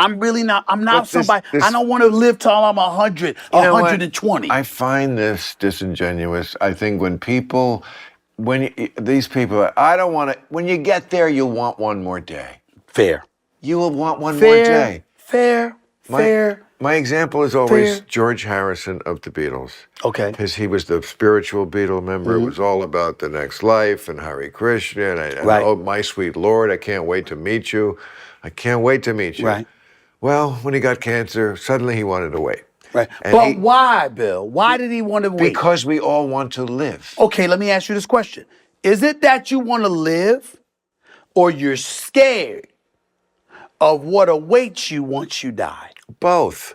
I'm really not. I'm not But somebody. I don't want to live till I'm 100, You know what? 120. I find this disingenuous. I think when people, these people, I don't want to. When you get there, you want one more day. Fair. You will want one more day. Fair. My example is always George Harrison of the Beatles. Okay. Because he was the spiritual Beatle member. It was all about the next life and Hare Krishna and oh, my sweet Lord, I can't wait to meet you. I can't wait to meet you. Right. Well, when he got cancer, suddenly he wanted to wait. Right. But why, Bill? Why did he want to wait? Because we all want to live. Okay, let me ask you this question. Is it that you want to live or you're scared of what awaits you once you die? Both.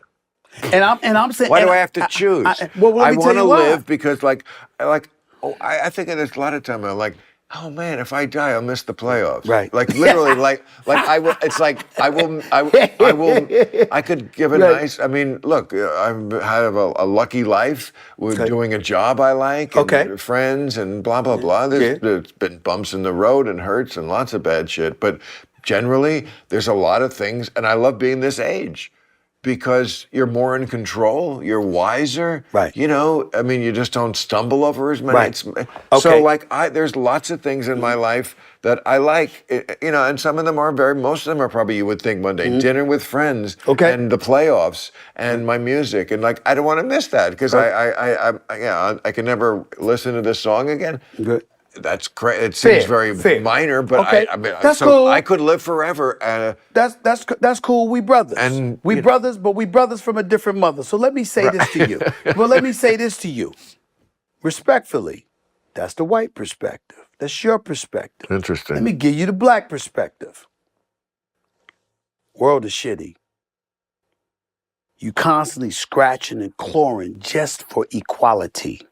And I'm saying, why do I have to choose? I want to live because, I think there's a lot of time I'm like, oh man, if I die, I'll miss the playoffs. Right. Like literally, I will. It's like I will. I could give a nice. I mean, look, I've had a lucky life. We're doing a job I like. And friends and blah blah blah. There's been bumps in the road and hurts and lots of bad shit, but generally, there's a lot of things, and I love being this age. Because you're more in control, you're wiser. Right. You know, I mean, you just don't stumble over as many. Right. So, there's lots of things in my life that I like, you know, and some of them are most of them are probably, you would think, mundane. Dinner with friends, and the playoffs, and my music, and I don't want to miss that because I can never listen to this song again. Good. That's crazy. It seems very minor, but I mean, that's cool. I could live forever. That's cool. We brothers, and we brothers, but we brothers from a different mother. So let me say this to you. Well, let me say this to you, respectfully. That's the white perspective. That's your perspective. Interesting. Let me give you the black perspective. World is shitty. You constantly scratching and clawing just for equality.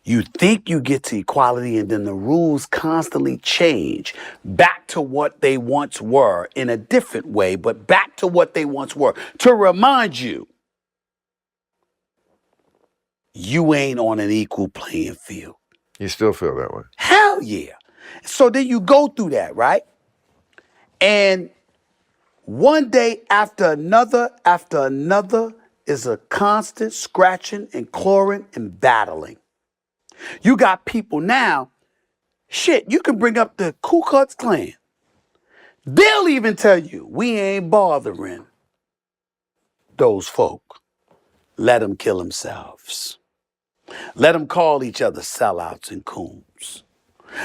You think you get to equality and then the rules constantly change back to what they once were in a different way, but back to what they once were to remind you, you ain't on an equal playing field. You still feel that way? Hell yeah. So then you go through that, right? And one day after another is a constant scratching and clawing and battling. You got people now, shit, you can bring up the Ku Klux Klan. They'll even tell you, we ain't bothering those folk. Let them kill themselves. Let them call each other sellouts and coons.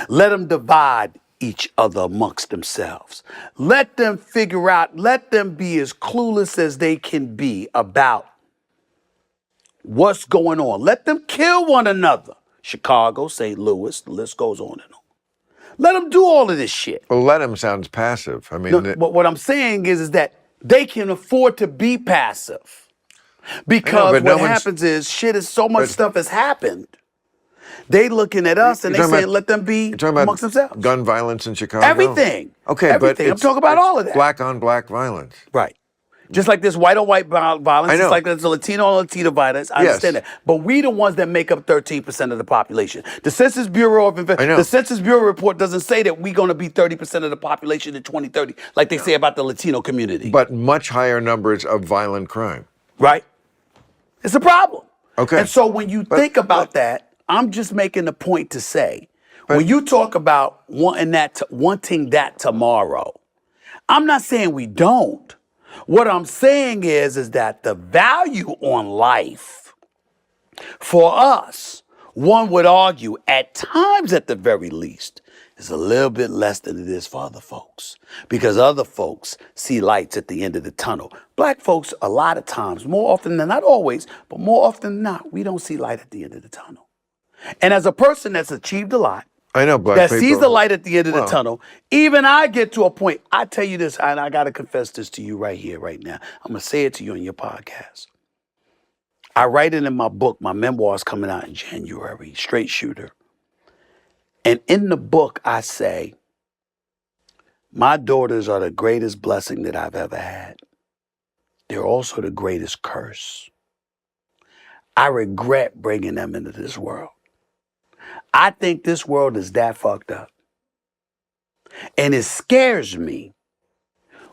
Let them divide each other amongst themselves. Let them figure out, let them be as clueless as they can be about what's going on. Let them kill one another. Chicago, St. Louis, the list goes on and on. Let them do all of this shit. Well, let them sounds passive. I mean, but what I'm saying is that they can afford to be passive. Because what happens is, so much stuff has happened. They looking at us and they saying, let them be amongst themselves. Gun violence in Chicago? Everything. Okay, everything. I'm talking about all of that. Black on black violence. Right. Just like this white on white violence, just like there's a Latino on Latino violence. I understand that. But we the ones that make up 13% of the population. The Census Bureau the Census Bureau report doesn't say that we're going to be 30% of the population in 2030, like they say about the Latino community. But much higher numbers of violent crime. Right. It's a problem. Okay. And so when you think about that, I'm just making the point to say, when you talk about wanting that tomorrow, I'm not saying we don't. What I'm saying is that the value on life for us, one would argue, at times at the very least, is a little bit less than it is for other folks. Because other folks see lights at the end of the tunnel. Black folks, a lot of times, more often than not always, but more often than not, we don't see light at the end of the tunnel. And as a person that's achieved a lot, I know black people sees the light at the end of the tunnel. Even I get to a point, I tell you this, and I got to confess this to you right here, right now. I'm going to say it to you on your podcast. I write it in my book. My memoir is coming out in January, Straight Shooter. And in the book, I say, my daughters are the greatest blessing that I've ever had. They're also the greatest curse. I regret bringing them into this world. I think this world is that fucked up. And it scares me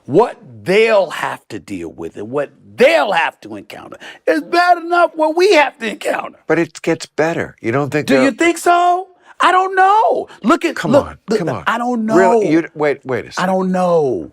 what they'll have to deal with and what they'll have to encounter is bad enough what we have to encounter. But it gets better. You don't think? Do you think so? I don't know. Come on. I don't know. Really? Wait a second. I don't know.